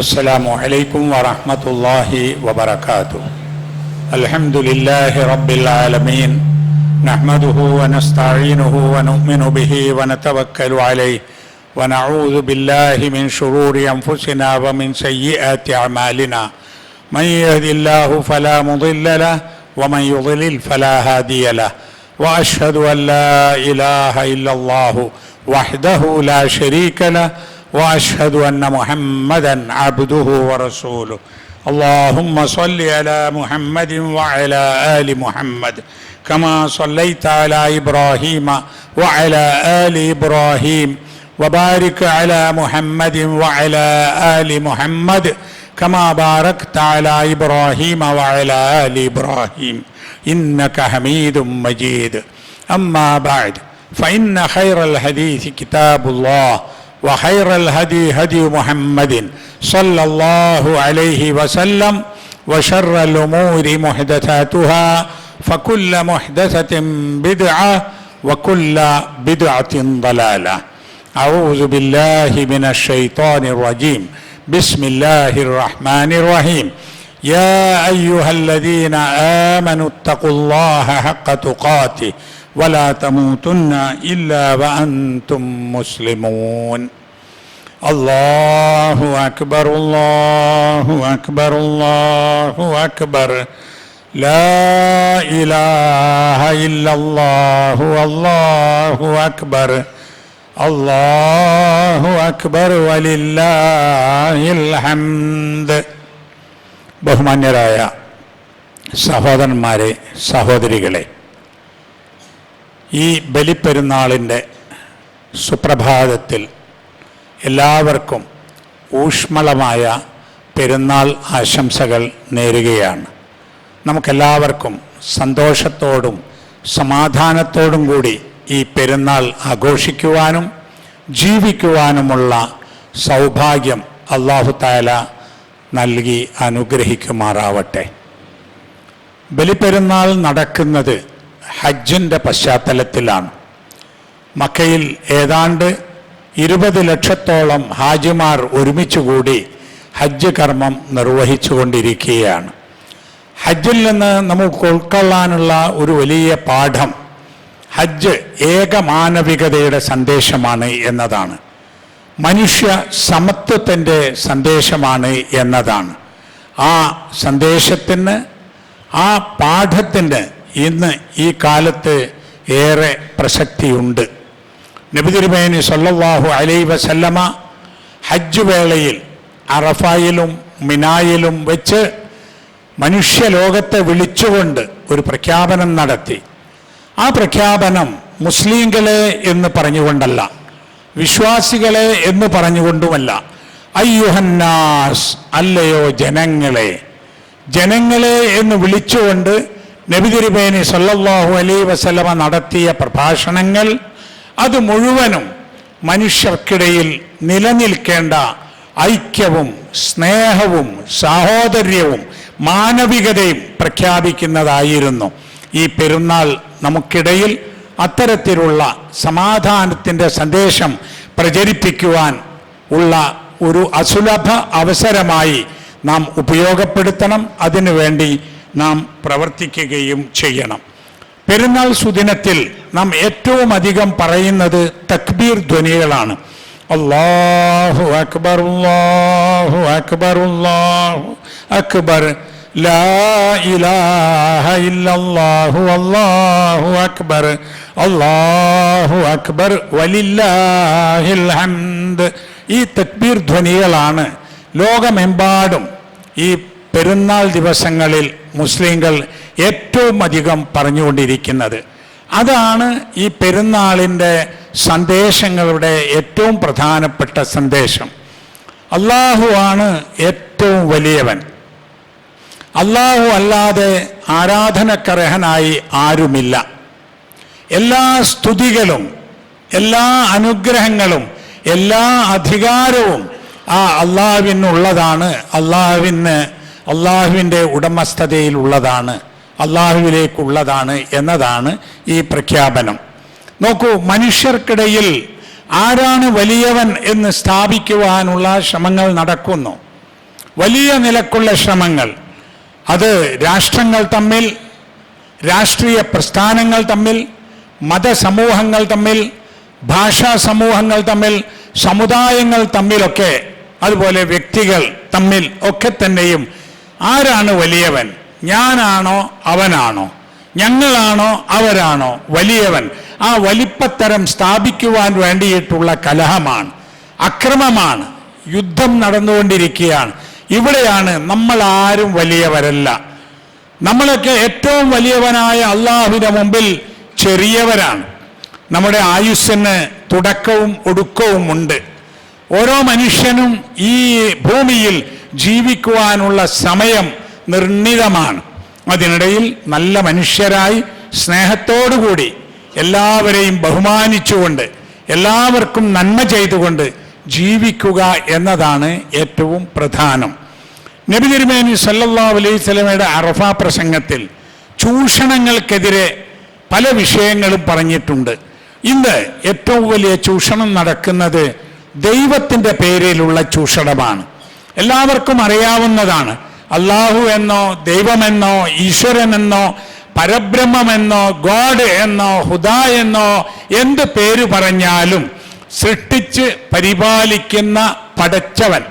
السلام عليكم ورحمة الله وبركاته. الحمد لله رب العالمين، نحمده ونستعينه ونؤمن به ونتوكل عليه ونعوذ بالله من شرور أنفسنا ومن سيئات أعمالنا. من يهد الله فلا مضل له ومن يضلل فلا هادي له، وأشهد أن لا إله إلا الله وحده لا شريك له، وأشهد أن محمدا عبده ورسوله. اللهم صل على محمد وعلى آل محمد كما صليت على إبراهيم وعلى آل إبراهيم، وبارك على محمد وعلى آل محمد كما باركت على إبراهيم وعلى آل إبراهيم إنك حميد مجيد. أما بعد، فإن خير الحديث كتاب الله، وخير الهدي هدي محمد صلى الله عليه وسلم، وشر الأمور محدثاتها، فكل محدثة بدعة وكل بدعة ضلالة. أعوذ بالله من الشيطان الرجيم. بسم الله الرحمن الرحيم. يا أيها الذين آمنوا اتقوا الله حق تقاته ولا تموتن إلا وأنتم مسلمون. الله أكبر الله أكبر الله أكبر، لا إله إلا الله والله أكبر، الله أكبر ولله الحمد. ബഹുമാന്യരായ സഹോദരന്മാരെ, സഹോദരികളെ, ഈ ബലിപ്പെരുന്നാളിൻ്റെ സുപ്രഭാതത്തിൽ എല്ലാവർക്കും ഊഷ്മളമായ പെരുന്നാൾ ആശംസകൾ നേരുകയാണ്. നമുക്കെല്ലാവർക്കും സന്തോഷത്തോടും സമാധാനത്തോടും കൂടി ഈ പെരുന്നാൾ ആഘോഷിക്കുവാനും ജീവിക്കുവാനുമുള്ള സൗഭാഗ്യം അല്ലാഹു തആല നൽകി അനുഗ്രഹിക്കുമാറാവട്ടെ. ബലിപ്പെരുന്നാൾ നടക്കുന്നത് ഹജ്ജിൻ്റെ പശ്ചാത്തലത്തിലാണ്. മക്കയിൽ ഏതാണ്ട് 20 ലക്ഷത്തോളം ഹാജിമാർ ഒരുമിച്ചുകൂടി ഹജ്ജ് കർമ്മം നിർവഹിച്ചുകൊണ്ടിരിക്കുകയാണ്. ഹജ്ജിൽ നിന്ന് നമുക്ക് ഉൾക്കൊള്ളാനുള്ള ഒരു വലിയ പാഠം ഹജ്ജ് ഏകമാനവികതയുടെ സന്ദേശമാണ് എന്നതാണ്. മനുഷ്യ സമത്വത്തിൻ്റെ സന്ദേശമാണ് എന്നതാണ്. ആ സന്ദേശത്തിന്, ആ പാഠത്തിന് ഇന്ന് ഈ കാലത്ത് ഏറെ പ്രസക്തിയുണ്ട്. നബി തിരുമേനി സല്ലല്ലാഹു അലൈഹി വസല്ലമ ഹജ്ജ് വേളയിൽ അറഫയിലും മിനായിലും വെച്ച് മനുഷ്യലോകത്തെ വിളിച്ചുകൊണ്ട് ഒരു പ്രഖ്യാപനം നടത്തി. ആ പ്രഖ്യാപനം മുസ്ലിങ്ങളെ എന്ന് പറഞ്ഞുകൊണ്ടല്ല, വിശ്വാസികളെ എന്ന് പറഞ്ഞുകൊണ്ടുമല്ല, അയ്യുഹന്നാസ്, അല്ലയോ ജനങ്ങളെ, ജനങ്ങളെ എന്ന് വിളിച്ചുകൊണ്ട് നബി തിരുമേനി സല്ലല്ലാഹു അലൈഹി വസല്ലമ നടത്തിയ പ്രഭാഷണങ്ങൾ അത് മുഴുവനും മനുഷ്യർക്കിടയിൽ നിലനിൽക്കേണ്ട ഐക്യവും സ്നേഹവും സാഹോദര്യവും മാനവികതയും പ്രഖ്യാപിക്കുന്നതായിരുന്നു. ഈ പെരുന്നാൾ നമുക്കിടയിൽ അത്തരത്തിലുള്ള സമാധാനത്തിൻ്റെ സന്ദേശം പ്രചരിപ്പിക്കുവാൻ ഉള്ള ഒരു അസുലഭ അവസരമായി നാം ഉപയോഗപ്പെടുത്തണം. അതിനുവേണ്ടി നാം പ്രവർത്തിക്കുകയും ചെയ്യണം. പെരുന്നാൾ സുദിനത്തിൽ നാം ഏറ്റവും അധികം പറയുന്നത് തക്ബീർ ധ്വനികളാണ്. അല്ലാഹു അക്ബർ അല്ലാഹു അക്ബർ അല്ലാഹു അക്ബർ, ലാ ഇലാഹ ഇല്ലല്ലാഹു അല്ലാഹു അക്ബർ, അല്ലാഹു അക്ബർ വലില്ലാഹിൽ ഹംദ്. ഈ തക്ബീർ ധ്വനികളാണ് ലോകമെമ്പാടും ഈ പെരുന്നാൾ ദിവസങ്ങളിൽ മുസ്ലിങ്ങൾ ഏറ്റവും അധികം പറഞ്ഞുകൊണ്ടിരിക്കുന്നത്. അതാണ് ഈ പെരുന്നാളിൻ്റെ സന്ദേശങ്ങളുടെ ഏറ്റവും പ്രധാനപ്പെട്ട സന്ദേശം. അല്ലാഹു ആണ് ഏറ്റവും വലിയവൻ. അല്ലാഹു അല്ലാതെ ആരാധനക്കർഹനായി ആരുമില്ല. എല്ലാ സ്തുതികളും എല്ലാ അനുഗ്രഹങ്ങളും എല്ലാ അധികാരവും ആ അള്ളാഹുവിനുള്ളതാണ്. അള്ളാഹുവിൻ്റെ ഉടമസ്ഥതയിലുള്ളതാണ്, അള്ളാഹുവിലേക്കുള്ളതാണ് എന്നതാണ് ഈ പ്രഖ്യാപനം. നോക്കൂ, മനുഷ്യർക്കിടയിൽ ആരാണ് വലിയവൻ എന്ന് സ്ഥാപിക്കുവാനുള്ള ശ്രമങ്ങൾ നടക്കുന്നു. വലിയ നിലക്കുള്ള ശ്രമങ്ങൾ, അത് രാഷ്ട്രങ്ങൾ തമ്മിൽ, രാഷ്ട്രീയ പ്രസ്ഥാനങ്ങൾ തമ്മിൽ, മതസമൂഹങ്ങൾ തമ്മിൽ, ഭാഷാ സമൂഹങ്ങൾ തമ്മിൽ, സമുദായങ്ങൾ തമ്മിലൊക്കെ, അതുപോലെ വ്യക്തികൾ തമ്മിൽ ഒക്കെ തന്നെയും ആരാണ് വലിയവൻ? ഞാനാണോ അവനാണോ? ഞങ്ങളാണോ അവരാണോ വലിയവൻ? ആ വലിപ്പത്തരം സ്ഥാപിക്കുവാൻ വേണ്ടിയിട്ടുള്ള കലഹമാണ്, അക്രമമാണ്, യുദ്ധം നടന്നുകൊണ്ടിരിക്കുകയാണ്. ഇവിടെയാണ് നമ്മൾ ആരും വലിയവരല്ല. നമ്മളൊക്കെ ഏറ്റവും വലിയവനായ അള്ളാഹുവിന്റെ മുമ്പിൽ ചെറിയവരാണ്. നമ്മുടെ ആയുസ്സിന് തുടക്കവും ഒടുക്കവും ഉണ്ട്. ഓരോ മനുഷ്യനും ഈ ഭൂമിയിൽ ജീവിക്കുവാനുള്ള സമയം നിർണിതമാണ്. അതിനിടയിൽ നല്ല മനുഷ്യരായി സ്നേഹത്തോടുകൂടി എല്ലാവരെയും ബഹുമാനിച്ചുകൊണ്ട് എല്ലാവർക്കും നന്മ ചെയ്തുകൊണ്ട് ജീവിക്കുക എന്നതാണ് ഏറ്റവും പ്രധാനം. നബി തിരുമേനി സല്ലല്ലാഹു അലൈഹി വസല്ലമയുടെ അറഫ പ്രസംഗത്തിൽ ചൂഷണങ്ങൾക്കെതിരെ പല വിഷയങ്ങളും പറഞ്ഞിട്ടുണ്ട്. ഇന്ന് ഏറ്റവും വലിയ ചൂഷണം നടക്കുന്നത് ദൈവത്തിൻ്റെ പേരിലുള്ള ചൂഷണമാണ്. എല്ലാവർക്കും അറിയാവുന്നതാണ്. അള്ളാഹു എന്നോ ദൈവമെന്നോ ഈശ്വരനെന്നോ പരബ്രഹ്മമെന്നോ ഗോഡ് എന്നോ ഹുദാ എന്നോ എന്ത് പേര് പറഞ്ഞാലും സൃഷ്ടിച്ച് പരിപാലിക്കുന്ന പടച്ചവൻ,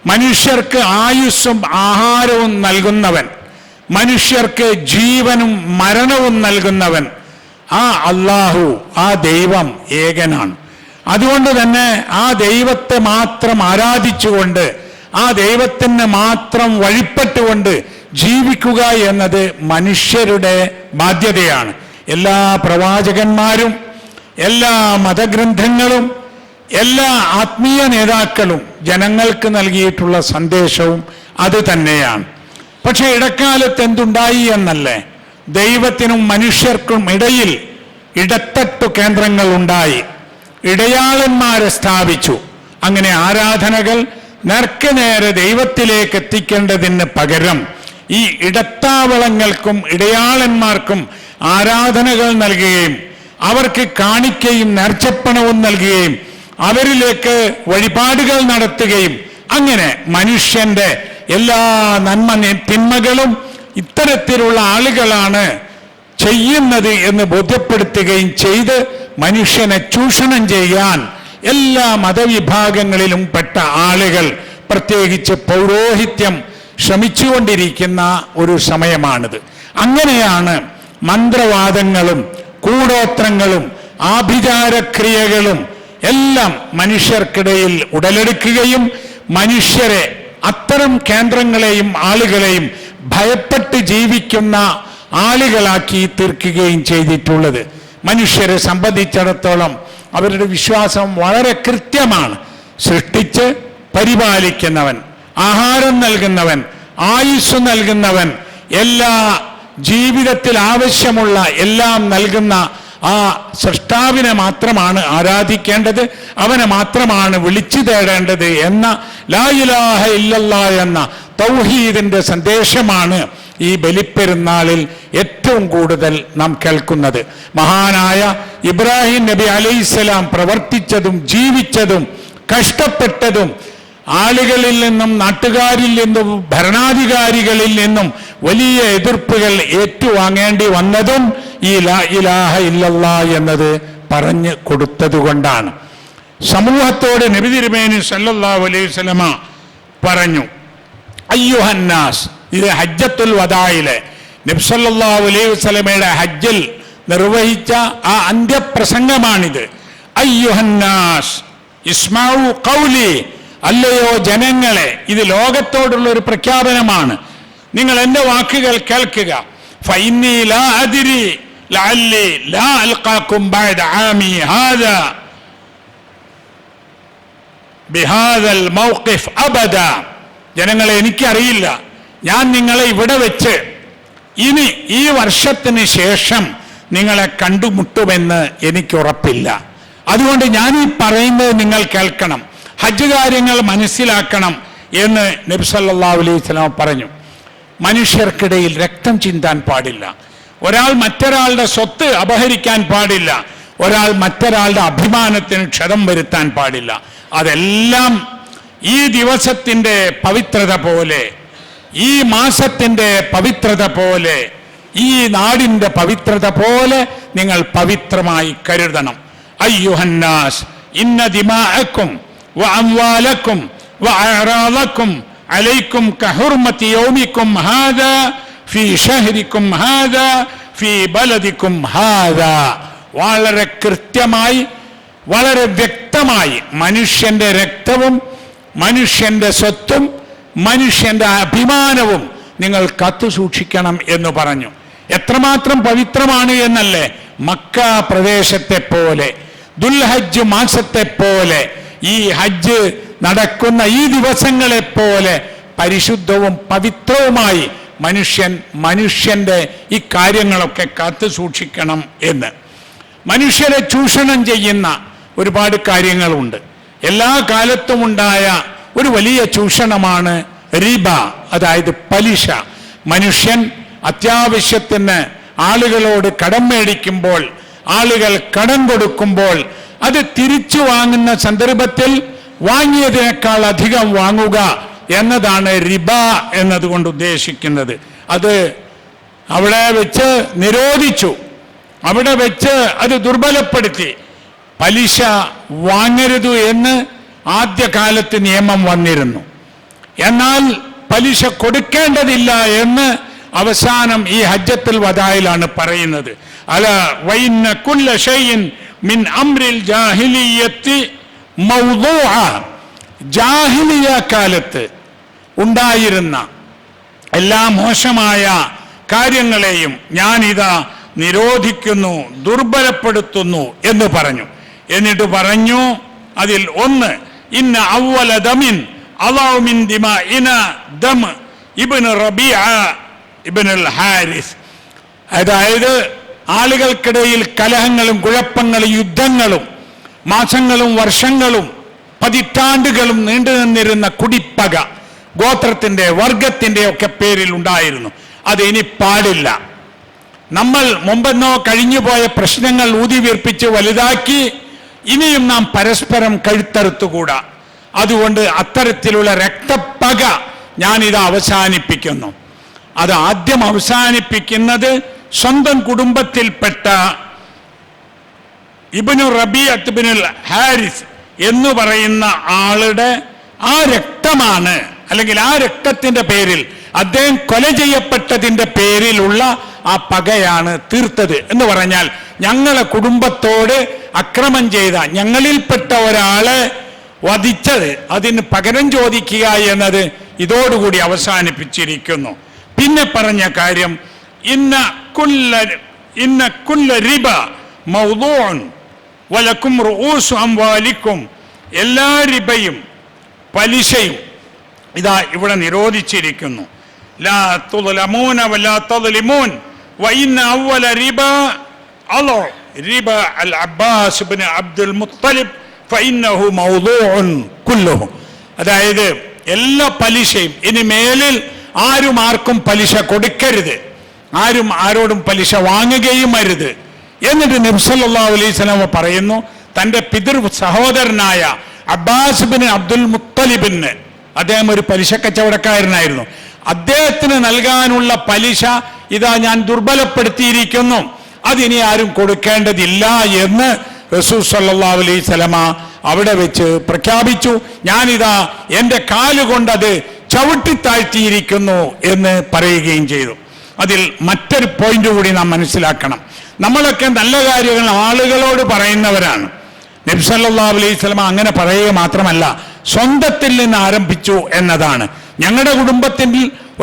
മനുഷ്യർക്ക് ആയുസ്സും ആഹാരവും നൽകുന്നവൻ, മനുഷ്യർക്ക് ജീവനും മരണവും നൽകുന്നവൻ, ആ അള്ളാഹു, ആ ദൈവം ഏകനാണ്. അതുകൊണ്ട് തന്നെ ആ ദൈവത്തെ മാത്രം ആരാധിച്ചുകൊണ്ട്, ആ ദൈവത്തിന് മാത്രം വഴിപ്പെട്ടുകൊണ്ട് ജീവിക്കുക എന്നത് മനുഷ്യരുടെ ബാധ്യതയാണ്. എല്ലാ പ്രവാചകന്മാരും, എല്ലാ മതഗ്രന്ഥങ്ങളും, എല്ലാ ആത്മീയ നേതാക്കളും ജനങ്ങൾക്ക് നൽകിയിട്ടുള്ള സന്ദേശവും അത് തന്നെയാണ്. പക്ഷെ ഇടക്കാലത്ത് എന്തുണ്ടായി എന്നല്ലേ? ദൈവത്തിനും മനുഷ്യർക്കും ഇടയിൽ ഇടത്തട്ടു കേന്ദ്രങ്ങൾ ഉണ്ടായി, ഇടയാളന്മാരെ സ്ഥാപിച്ചു. അങ്ങനെ ആരാധനകൾ നേർക്കുനേരെ ദൈവത്തിലേക്ക് എത്തിക്കേണ്ടതിന് പകരം ഈ ഇടത്താവളങ്ങൾക്കും ഇടയാളന്മാർക്കും ആരാധനകൾ നൽകുകയും അവർക്ക് കാണിക്കയും നേർച്ചപ്പണവും നൽകുകയും അവരിലേക്ക് വഴിപാടുകൾ നടത്തുകയും അങ്ങനെ മനുഷ്യന്റെ എല്ലാ നന്മ തിന്മകളും ഇത്തരത്തിലുള്ള ആളുകളാണ് ചെയ്യുന്നത് എന്ന് ബോധ്യപ്പെടുത്തുകയും ചെയ്ത് മനുഷ്യനെ ചൂഷണം ചെയ്യാൻ എല്ലാ മതവിഭാഗങ്ങളിലും പെട്ട ആളുകൾ, പ്രത്യേകിച്ച് പൗരോഹിത്യം ശ്രമിച്ചുകൊണ്ടിരിക്കുന്ന ഒരു സമയമാണിത്. അങ്ങനെയാണ് മന്ത്രവാദങ്ങളും കൂടോത്രങ്ങളും ആഭിചാരക്രിയകളും എല്ലാം മനുഷ്യർക്കിടയിൽ ഉടലെടുക്കുകയും മനുഷ്യരെ, അത്തരം കേന്ദ്രങ്ങളെയും ആളുകളെയും ഭയപ്പെട്ട് ജീവിക്കുന്ന ആളുകളാക്കി തീർക്കുകയും ചെയ്തിട്ടുള്ളത്. മനുഷ്യരെ സംബന്ധിച്ചിടത്തോളം അവരുടെ വിശ്വാസം വളരെ കൃത്യമാണ്. സൃഷ്ടിച്ച് പരിപാലിക്കുന്നവൻ, ആഹാരം നൽകുന്നവൻ, ആയുസ് നൽകുന്നവൻ, എല്ലാ ജീവിതത്തിൽ ആവശ്യമുള്ള എല്ലാം നൽകുന്ന ആ സൃഷ്ടാവിനെ മാത്രമാണ് ആരാധിക്കേണ്ടത്, അവനെ മാത്രമാണ് വിളിച്ചു തേടേണ്ടത് എന്ന ലാ ഇലാഹ ഇല്ലല്ലാഹ് എന്ന തൗഹീദിന്റെ സന്ദേശമാണ് ഈ ബലിപ്പെരുന്നാളിൽ ഏറ്റവും കൂടുതൽ നാം കേൾക്കുന്നത്. മഹാനായ ഇബ്രാഹിം നബി അലൈഹിസ്സലാം പ്രവർത്തിച്ചതും ജീവിച്ചതും കഷ്ടപ്പെട്ടതും ആളുകളിൽ നിന്നും, നാട്ടുകാരിൽ നിന്നും, ഭരണാധികാരികളിൽ നിന്നും വലിയ എതിർപ്പുകൾ ഏറ്റുവാങ്ങേണ്ടി വന്നതും ഈ ലാ ഇലാഹ ഇല്ലല്ലാഹ് എന്നത് പറഞ്ഞു കൊടുത്തതുകൊണ്ടാണ്. സമൂഹത്തോട് നബി തിരുമേനി സല്ലല്ലാഹു അലൈഹി വസല്ലമ പറഞ്ഞു, അയ്യുഹന്നാസ്, ഇത് ഹജ്ജത്തുൽ വദായിലെ നബി സല്ലല്ലാഹു അലൈഹി വസല്ലമയുടെ ഹജ്ജിൽ നിർവഹിച്ച ആ അന്ത്യപ്രസംഗമാണിത്. അയ്യുഹന്നാസ് ഇസ്മഉ ഖൗലി, അല്ലയോ ജനങ്ങളെ, ഇത് ലോകത്തോടുള്ള ഒരു പ്രഖ്യാപനമാണ്. നിങ്ങൾ എൻ്റെ വാക്കുകൾ കേൾക്കുക. ഫഇന്നി ലാ അദ്രി ലഅല്ലി ലാ അൽഖാകും ബഅദ ആമി ഹാദാ ബിഹാദൽ മൗഖിഫ് അബദ. ജനങ്ങളെ, എനിക്കറിയില്ല, ഞാൻ നിങ്ങളെ ഇവിടെ വെച്ച് ഇനി ഈ വർഷത്തിന് ശേഷം നിങ്ങളെ കണ്ടുമുട്ടുമെന്ന് എനിക്ക് ഉറപ്പില്ല. അതുകൊണ്ട് ഞാൻ ഈ പറയുന്നത് നിങ്ങൾ കേൾക്കണം, ഹജ്ജ് കാര്യങ്ങൾ മനസ്സിലാക്കണം എന്ന് നബി സല്ലല്ലാഹു അലൈഹി വസല്ലം പറഞ്ഞു. മനുഷ്യർക്കിടയിൽ രക്തം ചിന്താൻ പാടില്ല, ഒരാൾ മറ്റൊരാളുടെ സ്വത്ത് അപഹരിക്കാൻ പാടില്ല, ഒരാൾ മറ്റൊരാളുടെ അഭിമാനത്തിന് ക്ഷതം വരുത്താൻ പാടില്ല. അതെല്ലാം ഈ ദിവസത്തിൻ്റെ പവിത്രത പോലെ, ഈ മാസത്തിൻ്റെ പവിത്രത പോലെ, ഈ നാടിൻ്റെ പവിത്രത പോലെ നിങ്ങൾ പവിത്രമായി കരുതണം. അയ്യുഹന്നാസ് ഇന്ന ദിമാഅക്കും വഅംവാലക്കും വഅറാളക്കും അലൈക്കും കഹുർമതി യൗമിക്കും ഹാദാ ഫീ ഷഹ്രിക്കും ഹാദാ ഫീ ബലദിക്കും ഹാദാ. വളരെ കൃത്യമായി, വളരെ വ്യക്തമായി മനുഷ്യന്റെ രക്തവും മനുഷ്യന്റെ സ്വത്തും മനുഷ്യന്റെ അഭിമാനവും നിങ്ങൾ കാത്തു സൂക്ഷിക്കണം എന്ന് പറഞ്ഞു. എത്രമാത്രം പവിത്രമാണ് എന്നല്ലേ? മക്ക പ്രദേശത്തെ പോലെ, ദുൽഹജ്ജ് മാസത്തെ പോലെ, ഈ ഹജ്ജ് നടക്കുന്ന ഈ ദിവസങ്ങളെ പോലെ പരിശുദ്ധവും പവിത്രവുമായി മനുഷ്യന്റെ ഈ കാര്യങ്ങളൊക്കെ കാത്തു സൂക്ഷിക്കണം എന്ന്. മനുഷ്യരെ ചൂഷണം ചെയ്യുന്ന ഒരുപാട് കാര്യങ്ങളുണ്ട്. എല്ലാ കാലത്തും ഉണ്ടായ ഒരു വലിയ ചൂഷണമാണ് റിബ, അതായത് പലിശ. മനുഷ്യൻ അത്യാവശ്യത്തിന് ആളുകളോട് കടം മേടിക്കുമ്പോൾ, ആളുകൾ കടം കൊടുക്കുമ്പോൾ അത് തിരിച്ചു വാങ്ങുന്ന സന്ദർഭത്തിൽ വാങ്ങിയതിനേക്കാൾ അധികം വാങ്ങുക എന്നതാണ് റിബ എന്നതുകൊണ്ട് ഉദ്ദേശിക്കുന്നത്. അത് അവിടെ വെച്ച് നിരോധിച്ചു, അവിടെ വെച്ച് അത് ദുർബലപ്പെടുത്തി. പലിശ വാങ്ങരുത് എന്ന് ആദ്യകാലത്ത് നിയമം വന്നിരുന്നു. എന്നാൽ പലിശ കൊടുക്കേണ്ടതില്ല എന്ന് അവസാനം ഈ ഹജ്ജത്തുൽ വദായിലാണ് പറയുന്നത്. അല വഇന്ന കുല്ല ഷൈഇൻ മിൻ അംരിൽ ജാഹിലിയ്യത്തി മൗദൂഅ. ജാഹിലിയ കാലത്ത് ഉണ്ടായിരുന്ന എല്ലാ മോശമായ കാര്യങ്ങളെയും ഞാനിതാ നിരോധിക്കുന്നു, ദുർബലപ്പെടുത്തുന്നു എന്ന് പറഞ്ഞു. എന്നിട്ട് പറഞ്ഞു അതിൽ ഒന്ന്, ഇന്ന അവ്വല ദമിൻ അളഉ മിൻ ദിമാഇന ദം ഇബ്നു റബീഅ ഇബ്നുൽ ഹാരിസ്. അതായത് ആളുകൾക്കിടയിൽ കലഹങ്ങളും കുഴപ്പങ്ങളും യുദ്ധങ്ങളും മാസങ്ങളും വർഷങ്ങളും പതിറ്റാണ്ടുകളും നീണ്ടു നിന്നിരുന്ന കുടിപ്പക ഗോത്രത്തിന്റെ വർഗത്തിന്റെ ഒക്കെ പേരിൽ ഉണ്ടായിരുന്നു. അത് ഇനി പാടില്ല. നമ്മൾ മുമ്പെന്നോ കഴിഞ്ഞുപോയ പ്രശ്നങ്ങൾ ഊതി വീർപ്പിച്ച് വലുതാക്കി ഇനിയും നാം പരസ്പരം കഴുത്തറുത്തുകൂടാ. അതുകൊണ്ട് അത്തരത്തിലുള്ള രക്തപ്പക ഞാനിത് അവസാനിപ്പിക്കുന്നു. അത് ആദ്യം അവസാനിപ്പിക്കുന്നത് സ്വന്തം കുടുംബത്തിൽപ്പെട്ട ഇബ്നു റബീഅത്ത് ഇബ്നുൽ ഹാരിസ് എന്ന് പറയുന്ന ആളുടെ ആ രക്തമാണ്, അല്ലെങ്കിൽ ആ രക്തത്തിന്റെ പേരിൽ അദ്ദേഹം കൊല ചെയ്യപ്പെട്ടതിന്റെ പേരിലുള്ള ആ പകയാണ് തീർത്തത്. എന്ന് പറഞ്ഞാൽ ഞങ്ങളെ കുടുംബത്തോട് അക്രമം ചെയ്ത, ഞങ്ങളിൽപ്പെട്ട ഒരാളെ വധിച്ചത്, അതിന് പകരം ചോദിക്കുക എന്നത് ഇതോടുകൂടി അവസാനിപ്പിച്ചിരിക്കുന്നു. പിന്നെ പറഞ്ഞ കാര്യം ഇന്ന കുല്ല റിബ മൗദൂഉൻ വലക്കും റൂസു അംവാലിക്കും. എല്ലാ റിബയും പലിശയും ഇതാ ഇവിടെ നിരോധിച്ചിരിക്കുന്നു. ലാ തുദ്ലമൂന വലാ തദ്ലിമൂൻ വഇന്ന അവ്വല റിബ അളഉ റിബ അൽ അബ്ബാസ് ഇബ്നു അബ്ദുൽ മുത്തലിബ് ഫഇന്നഹു മൗദൂഉൻ കുല്ലുഹു. അതായത് എല്ലാ പലിശയും ഇനി മേലിൽ ആരും ആർക്കും പലിശ കൊടുക്കരുത്, ആരും ആരോടും പലിശ വാങ്ങുകയും അരുത്. എന്നിട്ട് നബി സല്ലല്ലാഹു അലൈഹി വസല്ലം പറയുന്നു, തൻ്റെ പിതൃ സഹോദരനായ അബ്ബാസ് ബിൻ അബ്ദുൽ മുത്തലിബിന്, അദ്ദേഹം ഒരു പലിശ കച്ചവടക്കാരനായിരുന്നു, അദ്ദേഹത്തിന് നൽകാനുള്ള പലിശ ഇതാ ഞാൻ ദുർബലപ്പെടുത്തിയിരിക്കുന്നു, അതിനി ആരും കൊടുക്കേണ്ടതില്ല എന്ന് റസൂൽ സല്ലല്ലാഹു അലൈഹി വസല്ലം അവിടെ വെച്ച് പ്രഖ്യാപിച്ചു. ഞാനിതാ എൻ്റെ കാലുകൊണ്ട് അത് ചവിട്ടിത്താഴ്ത്തിയിരിക്കുന്നു എന്ന് പറയുകയും ചെയ്തു. അതിൽ മറ്റൊരു പോയിന്റ് കൂടി നാം മനസ്സിലാക്കണം. നമ്മളൊക്കെ നല്ല കാര്യങ്ങൾ ആളുകളോട് പറയുന്നവരാണ്. നബി സല്ലല്ലാഹു അലൈഹി വസല്ലം അങ്ങനെ പറയുക മാത്രമല്ല, സ്വന്തത്തിൽ നിന്ന് ആരംഭിച്ചു എന്നതാണ്. ഞങ്ങളുടെ കുടുംബത്തിൽ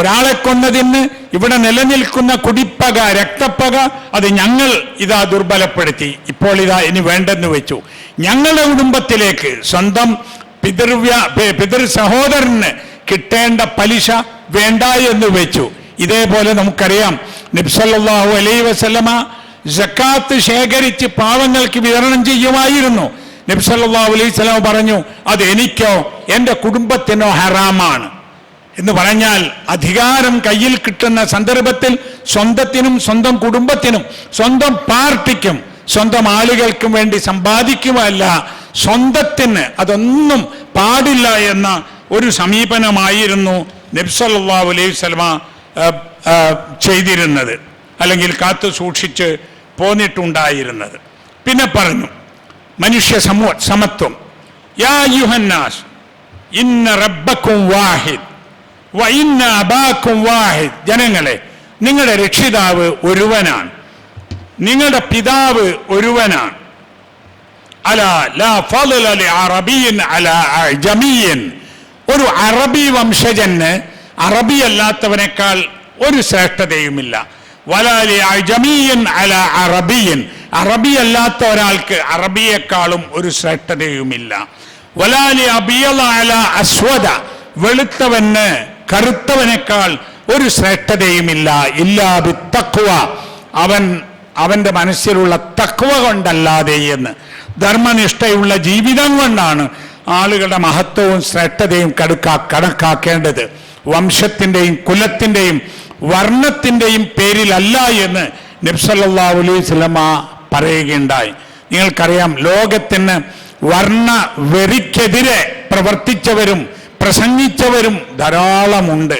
ഒരാളെ കൊന്നതിന് ഇവിടെ നിലനിൽക്കുന്ന കുടിപ്പക, രക്തപ്പക, അത് ഞങ്ങൾ ഇതാ ദുർബലപ്പെടുത്തി, ഇപ്പോൾ ഇതാ ഇനി വേണ്ടെന്ന് വെച്ചു. ഞങ്ങളുടെ കുടുംബത്തിലേക്ക് സ്വന്തം പിതൃ സഹോദരന് കിട്ടേണ്ട പലിശ വേണ്ട എന്ന് വെച്ചു. ഇതേപോലെ നമുക്കറിയാം നബി സല്ലല്ലാഹു അലൈഹി വസല്ലമ സക്കാത്ത് ശേഖരിച്ച് പാവങ്ങൾക്ക് വിതരണം ചെയ്യുമായിരുന്നു. നബി സല്ലല്ലാഹു അലൈഹി വസല്ലമ പറഞ്ഞു, അത് എനിക്കോ എൻ്റെ കുടുംബത്തിനോ ഹറാമാണ് എന്ന് പറഞ്ഞാൽ അധികാരം കയ്യിൽ കിട്ടുന്ന സന്ദർഭത്തിൽ സ്വന്തത്തിനും സ്വന്തം കുടുംബത്തിനും സ്വന്തം പാർട്ടിക്കും സ്വന്തം ആളുകൾക്കും വേണ്ടി സമ്പാദിക്കുമല്ല, സ്വന്തത്തിന് അതൊന്നും പാടില്ല എന്ന ഒരു സമീപനമായിരുന്നു നബി സല്ലല്ലാഹു അലൈഹി വസല്ലമ ചെയ്തിരുന്നത്, അല്ലെങ്കിൽ കാത്തു സൂക്ഷിച്ച് പോന്നിട്ടുണ്ടായിരുന്നത്. പിന്നെ പറഞ്ഞു മനുഷ്യ സമത്വം. യാ അയ്യുഹന്നാസ് ഇന്ന റബ്ബക്കും വാഹിദ് വ ഇന്ന അബാക്കും വാഹിദ്. ജനങ്ങളെ, നിങ്ങളുടെ രക്ഷിതാവ് ഒരുവനാണ്, നിങ്ങളുടെ പിതാവ് ഒരുവനാണ്. അലാ ലാ ഫളല ലി അറബിയ്യിൻ അലാ അജമിയ്യിൻ. ഒരു അറബി വംശജന് അറബി അല്ലാത്തവനേക്കാൾ ഒരു ശ്രേഷ്ഠതയുമില്ല. വലാ ലി അജമിയ്യിൻ അലാ അറബിയ്യിൻ. അറബി അല്ലാത്ത ഒരാൾക്ക് അറബിയേക്കാളും ഒരു ശ്രേഷ്ഠതയുമില്ല. വലാ ലി അബിയള അലാ അസ്വദ. വെളുത്തവന് കറുത്തവനേക്കാൾ ഒരു ശ്രേഷ്ഠതയുമില്ല. ഇല്ലാ ബിത്തഖ്വ. അവന്റെ മനസ്സിലുള്ള തഖ്വ കൊണ്ടല്ലാതെ എന്ന്. ധർമ്മനിഷ്ഠയുള്ള ജീവിതം കൊണ്ടാണ് ആളുകളുടെ മഹത്വവും ശ്രേഷ്ഠതയും കണക്കാക്കേണ്ടത്. വംശത്തിൻ്റെയും കുലത്തിൻ്റെയും വർണ്ണത്തിൻ്റെയും പേരിലല്ല എന്ന് നബി സല്ലല്ലാഹു അലൈഹി വസല്ലമ പറയുകയുണ്ടായി. നിങ്ങൾക്കറിയാം, ലോകത്തിന് വർണ്ണവെറിക്കെതിരെ പ്രവർത്തിച്ചവരും പ്രസംഗിച്ചവരും ധാരാളമുണ്ട്.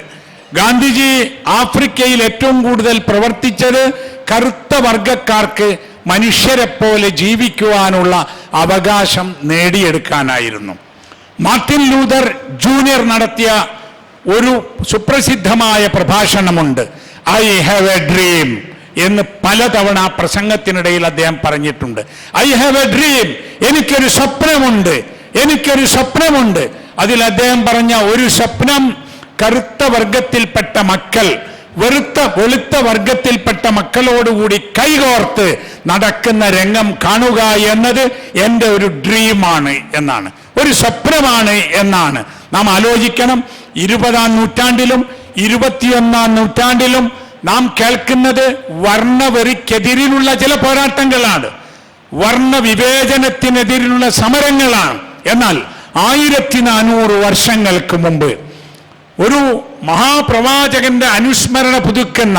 ഗാന്ധിജി ആഫ്രിക്കയിൽ ഏറ്റവും കൂടുതൽ പ്രവർത്തിച്ചത് കറുത്ത വർഗക്കാർക്ക് മനുഷ്യരെ പോലെ ജീവിക്കുവാനുള്ള അവകാശം നേടിയെടുക്കാനായിരുന്നു. മാർട്ടിൻ ലൂതർ ജൂനിയർ നടത്തിയ ഒരു സുപ്രസിദ്ധമായ പ്രഭാഷണമുണ്ട്. ഐ ഹാവ് എ ഡ്രീം എന്ന് പലതവണ പ്രസംഗത്തിനിടയിൽ അദ്ദേഹം പറഞ്ഞിട്ടുണ്ട്. ഐ ഹാവ് എ ഡ്രീം, എനിക്കൊരു സ്വപ്നമുണ്ട്, എനിക്കൊരു സ്വപ്നമുണ്ട്. അതിൽ അദ്ദേഹം പറഞ്ഞ ഒരു സ്വപ്നം, കറുത്ത വർഗത്തിൽപ്പെട്ട മക്കൾ വെളുത്ത വർഗത്തിൽപ്പെട്ട മക്കളോടുകൂടി കൈകോർത്ത് നടക്കുന്ന രംഗം കാണുക എന്നത് എൻ്റെ ഒരു ഡ്രീമാണ് എന്നാണ്, ഒരു സ്വപ്നമാണ് എന്നാണ്. നാം ആലോചിക്കണം, 20-ാം നൂറ്റാണ്ടിലും 21-ാം നൂറ്റാണ്ടിലും നാം കേൾക്കുന്നത് വർണ്ണവെറിക്കെതിരിലുള്ള ചില പോരാട്ടങ്ങളാണ്, വർണ്ണവിവേചനത്തിനെതിരിലുള്ള സമരങ്ങളാണ്. എന്നാൽ 1400 വർഷങ്ങൾക്ക് മുമ്പ് ഒരു മഹാപ്രവാചകന്റെ അനുസ്മരണ പുതുക്കുന്ന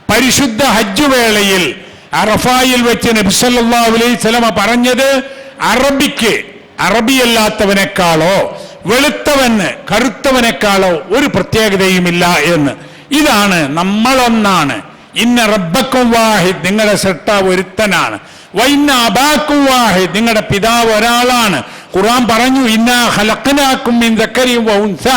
പരിശുദ്ധ ഹജ്ജ് വേളയിൽ അറഫായിൽ വെച്ച് നബി സല്ലല്ലാഹു അലൈഹി വസല്ലമ പറഞ്ഞത്, അറബിയല്ലാത്തവനേക്കാളോ വെളുത്തവന് കറുത്തവനേക്കാളോ ഒരു പ്രത്യേകതയുമില്ല എന്ന്. ഇതാണ് നമ്മളൊന്നാണ്. ഇന്ന റബ്ബക്കും വാഹിദ്, നിങ്ങളുടെ സൃഷ്ടാവ് ഒരുത്തനാണ്. വഇന്ന അബാക്കും വാഹിദ്, നിങ്ങളുടെ പിതാവ് ഒരാളാണ്. ഖുർആൻ പറഞ്ഞു, ഇന്നാ ഖലഖനാകും മിൻ ദക്കരിൻ വ ഉൻസ,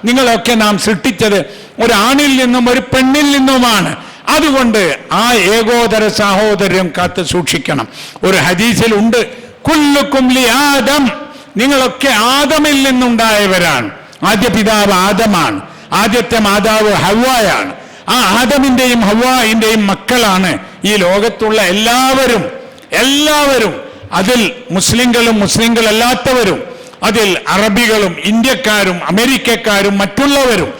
നിങ്ങളൊക്കെ നാം സൃഷ്ടിച്ചത് ഒരാണിൽ നിന്നും ഒരു പെണ്ണിൽ നിന്നുമാണ്. അതുകൊണ്ട് ആ ഏകോദര സഹോദര്യം കാത്തു സൂക്ഷിക്കണം. ഒരു ഹദീസിൽ ഉണ്ട്, കുല്ലുക്കും ലി ആദം, നിങ്ങളൊക്കെ ആദമിൽ നിന്നുണ്ടായവരാണ്. ആദ്യ പിതാവ് ആദമാണ്, ആദ്യത്തെ മാതാവ് ഹവ്വായാണ്. ആ ആദമിന്റെയും ഹവ്വായിന്റെയും മക്കളാണ് ഈ ലോകത്തുള്ള എല്ലാവരും. അതിൽ മുസ്ലിങ്ങളും മുസ്ലിങ്ങളല്ലാത്തവരും, അതിൽ അറബികളും ഇന്ത്യക്കാരും അമേരിക്കക്കാരും മറ്റുള്ളവരും,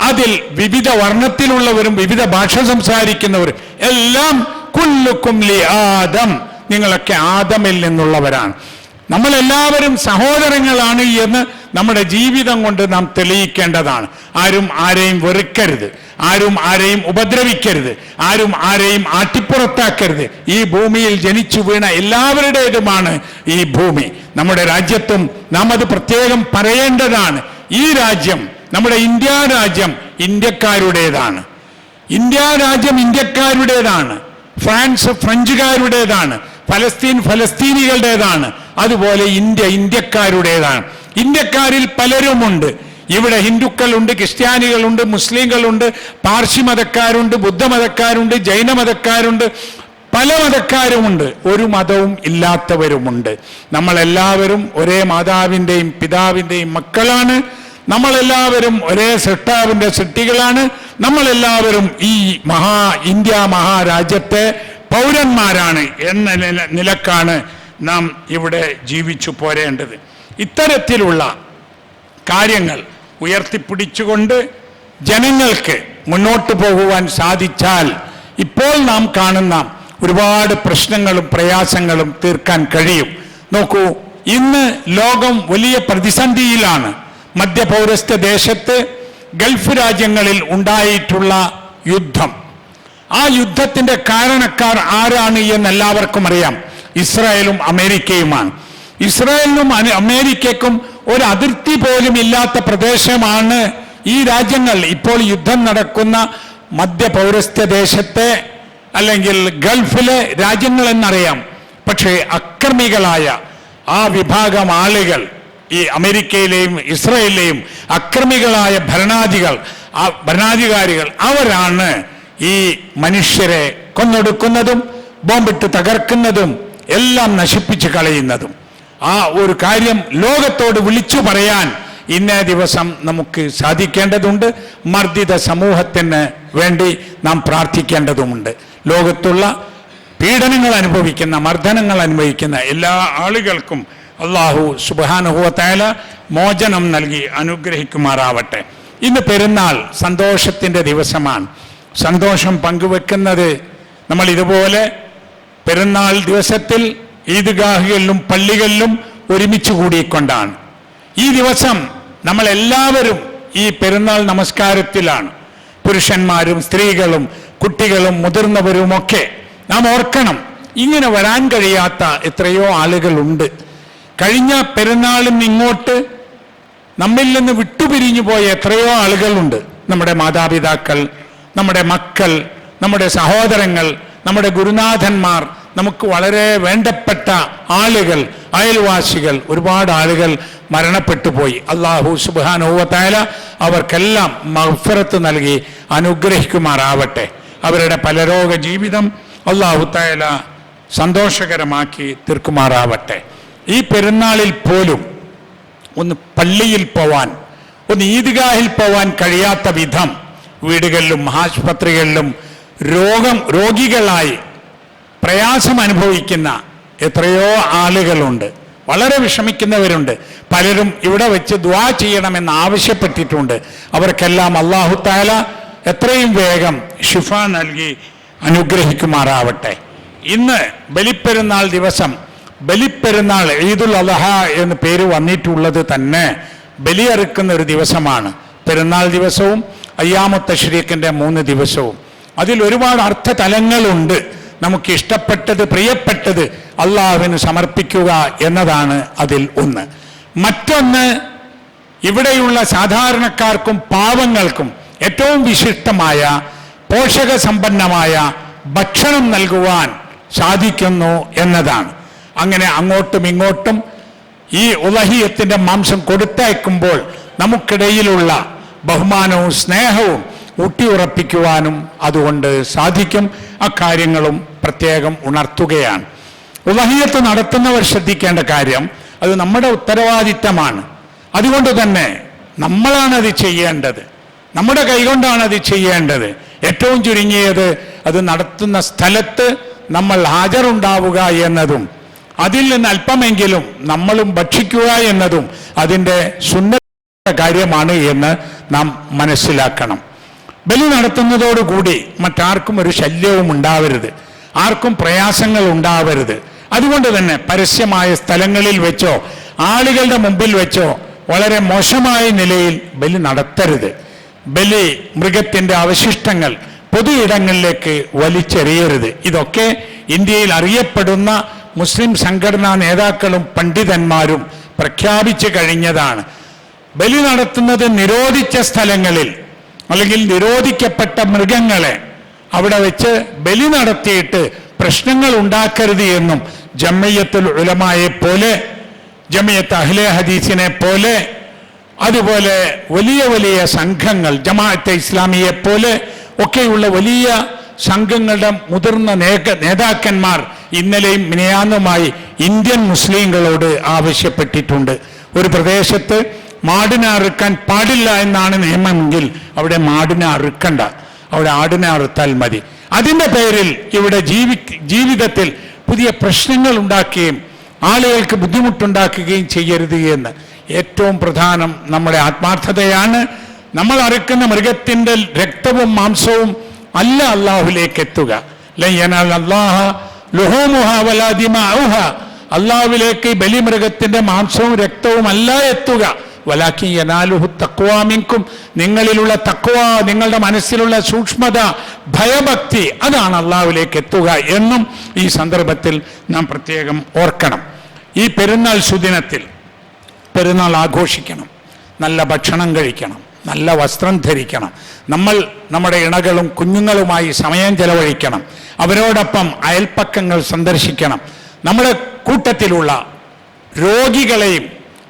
അതിൽ വിവിധ വർണ്ണത്തിലുള്ളവരും വിവിധ ഭാഷ സംസാരിക്കുന്നവരും എല്ലാം കുല്ലുക്കും ലി ആദം, നിങ്ങളൊക്കെ ആദമിൽ നിന്നുള്ളവരാണ്. നമ്മളെല്ലാവരും സഹോദരങ്ങളാണ് എന്ന് നമ്മുടെ ജീവിതം കൊണ്ട് നാം തെളിയിക്കേണ്ടതാണ്. ആരും ആരെയും വെറുക്കരുത്, ആരും ആരെയും ഉപദ്രവിക്കരുത്, ആരും ആരെയും ആട്ടിപ്പുറത്താക്കരുത്. ഈ ഭൂമിയിൽ ജനിച്ചു വീണ എല്ലാവരുടേതുമാണ് ഈ ഭൂമി. നമ്മുടെ രാജ്യത്തും നാം അത് പ്രത്യേകം പറയേണ്ടതാണ്. ഈ രാജ്യം, നമ്മുടെ ഇന്ത്യ രാജ്യം ഇന്ത്യക്കാരുടേതാണ്. ഇന്ത്യ രാജ്യം ഇന്ത്യക്കാരുടേതാണ്. ഫ്രാൻസ് ഫ്രഞ്ചുകാരുടേതാണ്. ഫലസ്തീൻ ഫലസ്തീനികളുടേതാണ്. അതുപോലെ ഇന്ത്യ ഇന്ത്യക്കാരുടേതാണ്. ഇന്ത്യക്കാരിൽ പലരുമുണ്ട്. ഇവിടെ ഹിന്ദുക്കളുണ്ട്, ക്രിസ്ത്യാനികളുണ്ട്, മുസ്ലിങ്ങളുണ്ട്, പാർസി മതക്കാരുണ്ട്, ബുദ്ധമതക്കാരുണ്ട്, ജൈനമതക്കാരുണ്ട്, പല മതക്കാരുമുണ്ട്. ഒരു മതവും ഇല്ലാത്തവരുമുണ്ട്. നമ്മളെല്ലാവരും ഒരേ മാതാവിൻ്റെയും പിതാവിൻ്റെയും മക്കളാണ്. നമ്മളെല്ലാവരും ഒരേ സൃഷ്ടാവിൻ്റെ സൃഷ്ടികളാണ്. നമ്മളെല്ലാവരും ഈ ഇന്ത്യ മഹാരാജ്യത്തെ പൗരന്മാരാണ് എന്ന നിലക്കാണ് നാം ഇവിടെ ജീവിച്ചു പോരേണ്ടത്. ഇത്തരത്തിലുള്ള കാര്യങ്ങൾ ഉയർത്തിപ്പിടിച്ചുകൊണ്ട് ജനങ്ങൾക്ക് മുന്നോട്ട് പോകുവാൻ സാധിച്ചാൽ ഇപ്പോൾ നാം കാണുന്ന ഒരുപാട് പ്രശ്നങ്ങളും പ്രയാസങ്ങളും തീർക്കാൻ കഴിയും. നോക്കൂ, ഇന്ന് ലോകം വലിയ പ്രതിസന്ധിയിലാണ്. മധ്യപൗരസ്ത്യ ദേശത്ത് ഗൾഫ് രാജ്യങ്ങളിൽ ഉണ്ടായിട്ടുള്ള യുദ്ധം, ആ യുദ്ധത്തിന്റെ കാരണക്കാർ ആരാണ് എന്ന് എല്ലാവർക്കും അറിയാം. ഇസ്രായേലും അമേരിക്കയുമാണ്. ഇസ്രായേലിനും അമേരിക്കയ്ക്കും ഒരു അതിർത്തി പോലും ഇല്ലാത്ത പ്രദേശമാണ് ഈ രാജ്യങ്ങൾ. ഇപ്പോൾ യുദ്ധം നടക്കുന്ന മധ്യപൗരസ്ത്യ ദേശത്തെ അല്ലെങ്കിൽ ഗൾഫിലെ രാജ്യങ്ങൾ എന്നറിയാം. പക്ഷേ അക്രമികളായ ആ വിഭാഗം ആളുകൾ, ഈ അമേരിക്കയിലെയും ഇസ്രായേലിലെയും അക്രമികളായ ഭരണാധികാരികൾ, അവരാണ് ഈ മനുഷ്യരെ കൊന്നൊടുക്കുന്നതും ബോംബിട്ട് തകർക്കുന്നതും എല്ലാം നശിപ്പിച്ച് കളയുന്നതും. ആ ഒരു കാര്യം ലോകത്തോട് വിളിച്ചു പറയാൻ ഇന്നേ ദിവസം നമുക്ക് സാധിക്കേണ്ടതുണ്ട്. മർദ്ദിത സമൂഹത്തിന് വേണ്ടി നാം പ്രാർത്ഥിക്കേണ്ടതുമുണ്ട്. ലോകത്തുള്ള പീഡനങ്ങൾ അനുഭവിക്കുന്ന, മർദ്ദനങ്ങൾ അനുഭവിക്കുന്ന എല്ലാ ആളുകൾക്കും അല്ലാഹു സുബ്ഹാനഹു വ തആല മോചനം നൽകി അനുഗ്രഹിക്കുമാറാവട്ടെ. ഇന്ന് പെരുന്നാൾ സന്തോഷത്തിൻ്റെ ദിവസമാണ്. സന്തോഷം പങ്കുവെക്കുന്നത് നമ്മൾ ഇതുപോലെ പെരുന്നാൾ ദിവസത്തിൽ ഈദ്ഗാഹുകളിലും പള്ളികളിലും ഒരുമിച്ച് കൂടിക്കൊണ്ടാണ്. ഈ ദിവസം നമ്മളെല്ലാവരും ഈ പെരുന്നാൾ നമസ്കാരത്തിലാണ്. പുരുഷന്മാരും സ്ത്രീകളും കുട്ടികളും മുതിർന്നവരുമൊക്കെ നാം ഓർക്കണം, ഇങ്ങനെ വരാൻ കഴിയാത്ത എത്രയോ ആളുകളുണ്ട്. കഴിഞ്ഞ പെരുന്നാളിൽ ഇങ്ങോട്ട് നമ്മിൽ നിന്ന് വിട്ടുപിരിഞ്ഞു പോയ എത്രയോ ആളുകളുണ്ട്. നമ്മുടെ മാതാപിതാക്കൾ, നമ്മുടെ മക്കൾ, നമ്മുടെ സഹോദരങ്ങൾ, നമ്മുടെ ഗുരുനാഥന്മാർ, നമുക്ക് വളരെ വേണ്ടപ്പെട്ട ആളുകൾ, അയൽവാസികൾ, ഒരുപാട് ആളുകൾ മരണപ്പെട്ടു പോയി. അല്ലാഹു സുബ്ഹാനഹു വ തആല അവർക്കെല്ലാം മഗ്ഫിറത്ത് നൽകി അനുഗ്രഹിക്കുമാറാവട്ടെ. അവരുടെ പലരോഗ ജീവിതം അല്ലാഹു തആല സന്തോഷകരമാക്കി തീർക്കുമാറാവട്ടെ. ഈ പെരുന്നാളിൽ പോലും ഒന്ന് പള്ളിയിൽ പോവാൻ, ഒന്ന് ഈദ്ഗാഹിൽ പോവാൻ കഴിയാത്ത വിധം വീടുകളിലും ആശുപത്രികളിലും രോഗികളായി പ്രയാസം അനുഭവിക്കുന്ന എത്രയോ ആളുകളുണ്ട്. വളരെ വിഷമിക്കുന്നവരുണ്ട്. പലരും ഇവിടെ വെച്ച് ദുആ ചെയ്യണമെന്ന് ആവശ്യപ്പെട്ടിട്ടുണ്ട്. അവർക്കെല്ലാം അല്ലാഹു തആല എത്രയും വേഗം ശിഫ നൽകി അനുഗ്രഹിക്കുമാറാവട്ടെ. ഇന്ന് ബലിപ്പെരുന്നാൾ ദിവസം, ബലിപ്പെരുന്നാൾ ഈദുൽ അദ്ഹ എന്ന് പേര് വന്നിട്ടുള്ളത് തന്നെ ബലിയറുക്കുന്ന ഒരു ദിവസമാണ്. പെരുന്നാൾ ദിവസവും അയ്യാമുത്ത് തശ്രീഖിന്റെ 3 ദിവസവും. അതിൽ ഒരുപാട് അർത്ഥതലങ്ങളുണ്ട്. നമുക്ക് ഇഷ്ടപ്പെട്ടത്, പ്രിയപ്പെട്ടത് അള്ളാഹുവിന് സമർപ്പിക്കുക എന്നതാണ് അതിൽ ഒന്ന്. മറ്റൊന്ന്, ഇവിടെയുള്ള സാധാരണക്കാർക്കും പാവങ്ങൾക്കും ഏറ്റവും വിശിഷ്ടമായ പോഷകസമ്പന്നമായ ഭക്ഷണം നൽകുവാൻ സാധിക്കുന്നു എന്നതാണ്. അങ്ങനെ അങ്ങോട്ടും ഇങ്ങോട്ടും ഈ ഉളഹിയത്തിൻ്റെ മാംസം കൊടുത്തയക്കുമ്പോൾ നമുക്കിടയിലുള്ള ബഹുമാനവും സ്നേഹവും ഊട്ടിയുറപ്പിക്കുവാനും അതുകൊണ്ട് സാധിക്കും. അക്കാര്യങ്ങളും പ്രത്യേകം ഉണർത്തുകയാണ്. ഉളഹിയത്ത് നടത്തുന്നവർ ശ്രദ്ധിക്കേണ്ട കാര്യം, അത് നമ്മുടെ ഉത്തരവാദിത്തമാണ്. അതുകൊണ്ട് തന്നെ നമ്മളാണത് ചെയ്യേണ്ടത്, നമ്മുടെ കൈകൊണ്ടാണ് അത് ചെയ്യേണ്ടത്. ഏറ്റവും ചുരുങ്ങിയത് അത് നടത്തുന്ന സ്ഥലത്ത് നമ്മൾ ഹാജറുണ്ടാവുക എന്നതും അതിൽ നിന്ന് അല്പമെങ്കിലും നമ്മളും ഭക്ഷിക്കുക എന്നതും അതിൻ്റെ സുന്നത്ത കാര്യമാണ് എന്ന് നാം മനസ്സിലാക്കണം. ബലി നടത്തുന്നതോടുകൂടി മറ്റാർക്കും ഒരു ശല്യവും ഉണ്ടാവരുത്, ആർക്കും പ്രയാസങ്ങൾ ഉണ്ടാവരുത്. അതുകൊണ്ട് തന്നെ പരസ്യമായ സ്ഥലങ്ങളിൽ വെച്ചോ ആളുകളുടെ മുമ്പിൽ വെച്ചോ വളരെ മോശമായ നിലയിൽ ബലി നടത്തരുത്. ബലി മൃഗത്തിൻ്റെ അവശിഷ്ടങ്ങൾ പൊതു ഇടങ്ങളിലേക്ക് വലിച്ചെറിയരുത്. ഇതൊക്കെ ഇന്ത്യയിൽ അറിയപ്പെടുന്ന മുസ്ലിം സംഘടനാ നേതാക്കളും പണ്ഡിതന്മാരും പ്രഖ്യാപിച്ചു കഴിഞ്ഞതാണ്. ബലി നടത്തുന്നത് നിരോധിച്ച സ്ഥലങ്ങളിൽ അല്ലെങ്കിൽ നിരോധിക്കപ്പെട്ട മൃഗങ്ങളെ അവിടെ വെച്ച് ബലി നടത്തിയിട്ട് പ്രശ്നങ്ങൾ ഉണ്ടാക്കരുത് എന്നും ജംഇയ്യത്തുൽ ഉലമായെ പോലെ, ജംഇയ്യത്ത് അഹ്ലെ ഹദീസിനെ പോലെ, അതുപോലെ വലിയ വലിയ സംഘങ്ങൾ, ജമാഅത്തെ ഇസ്ലാമിയെ പോലെ ഒക്കെയുള്ള വലിയ സംഘങ്ങളുടെ മുതിർന്ന നേതാക്കന്മാർ ഇന്നലെയും മിനിയാന്നുമായി ഇന്ത്യൻ മുസ്ലിങ്ങളോട് ആവശ്യപ്പെട്ടിട്ടുണ്ട്. ഒരു പ്രദേശത്ത് മാടിനെ അറുക്കാൻ പാടില്ല എന്നാണ് നിയമമെങ്കിൽ അവിടെ മാടിനെ അറുക്കണ്ട, അവിടെ ആടിനെ അറുത്താൽ മതി. അതിൻ്റെ പേരിൽ ഇവിടെ ജീവിതത്തിൽ പുതിയ പ്രശ്നങ്ങൾ ഉണ്ടാക്കുകയും ആളുകൾക്ക് ബുദ്ധിമുട്ടുണ്ടാക്കുകയും ചെയ്യരുത് എന്ന്. ഏറ്റവും പ്രധാനം നമ്മുടെ ആത്മാർത്ഥതയാണ്. നമ്മൾ അറുക്കുന്ന മൃഗത്തിൻ്റെ രക്തവും മാംസവും അല്ല അള്ളാഹുലേക്ക് എത്തുക. അള്ളാഹുവിലേക്ക് ബലിമൃഗത്തിന്റെ മാംസവും രക്തവും അല്ല എത്തുക. വലാകിൻ യനാലുഹു തഖ്വാ മിൻകും, നിങ്ങളിലുള്ള തഖ്വ, നിങ്ങളുടെ മനസ്സിലുള്ള സൂക്ഷ്മത, ഭയഭക്തി, അതാണ് അള്ളാഹുവിലേക്ക് എത്തുക എന്നും ഈ സന്ദർഭത്തിൽ നാം പ്രത്യേകം ഓർക്കണം. ഈ പെരുന്നാൾ സുദിനത്തിൽ പെരുന്നാൾ ആഘോഷിക്കണം, നല്ല ഭക്ഷണം കഴിക്കണം, നല്ല വസ്ത്രം ധരിക്കണം, നമ്മൾ നമ്മുടെ ഇണകളും കുഞ്ഞുങ്ങളുമായി സമയം ചെലവഴിക്കണം, അവരോടൊപ്പം അയൽപ്പക്കങ്ങൾ സന്ദർശിക്കണം, നമ്മുടെ കൂട്ടത്തിലുള്ള രോഗികളെയും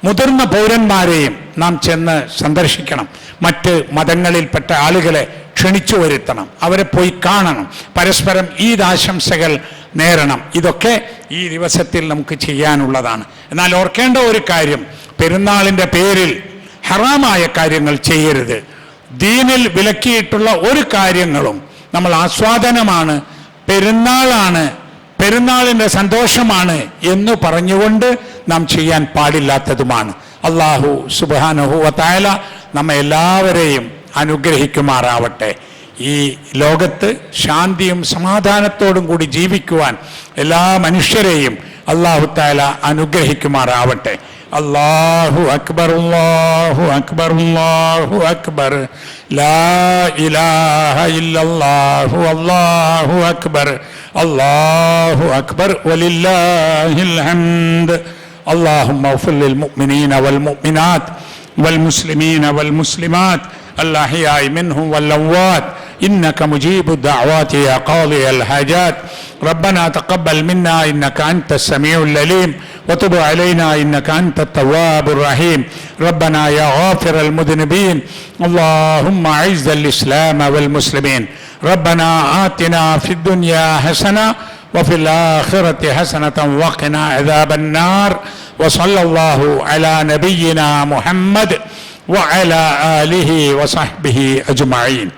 മുതിർന്ന പൗരന്മാരെയും നാം ചെന്ന് സന്ദർശിക്കണം, മറ്റ് മതങ്ങളിൽപ്പെട്ട ആളുകളെ ക്ഷണിച്ചു വരുത്തണം, അവരെ പോയി കാണണം, പരസ്പരം ഈദ് ആശംസകൾ നേരണം. ഇതൊക്കെ ഈ ദിവസത്തിൽ നമുക്ക് ചെയ്യാനുള്ളതാണ്. എന്നാൽ ഓർക്കേണ്ട ഒരു കാര്യം, പെരുന്നാളിൻ്റെ പേരിൽ ഹറാമായ കാര്യങ്ങൾ ചെയ്യരുത്. ദീനിൽ വിലക്കിയിട്ടുള്ള ഒരു കാര്യങ്ങളും നമ്മൾ ആസ്വാദനമാണ്, പെരുന്നാളാണ്, പെരുന്നാളിൻ്റെ സന്തോഷമാണ് എന്ന് പറഞ്ഞുകൊണ്ട് നാം ചെയ്യാൻ പാടില്ലാത്തതുമാണ്. അല്ലാഹു സുബ്ഹാനഹു വ തആല നമ്മെ എല്ലാവരെയും അനുഗ്രഹിക്കുമാറാവട്ടെ. ഈ ലോകത്ത് ശാന്തിയും സമാധാനത്തോടും കൂടി ജീവിക്കുവാൻ എല്ലാ മനുഷ്യരെയും അല്ലാഹു തആല അനുഗ്രഹിക്കുമാറാവട്ടെ. അല്ലാഹു അക്ബർ, അല്ലാഹു അക്ബർ, അല്ലാഹു അക്ബർ, ലാ ഇലാഹ ഇല്ലല്ലാഹു, അല്ലാഹു അക്ബർ, അല്ലാഹു അക്ബർ, വലില്ലാഹിൽ ഹംദ്. اللهم اغفر للمؤمنين والمؤمنات والمسلمين والمسلمات الأحياء منهم والأموات إنك مجيب الدعوات يا قاضي الحاجات. ربنا تقبل منا إنك أنت السميع العليم وتب علينا إنك أنت التواب الرحيم. ربنا يا غافر المذنبين اللهم أعز الإسلام والمسلمين. ربنا آتنا في الدنيا حسنة وفي الآخرة حسنة وقنا عذاب النار. وصلى الله على نبينا محمد وعلى آله وصحبه أجمعين.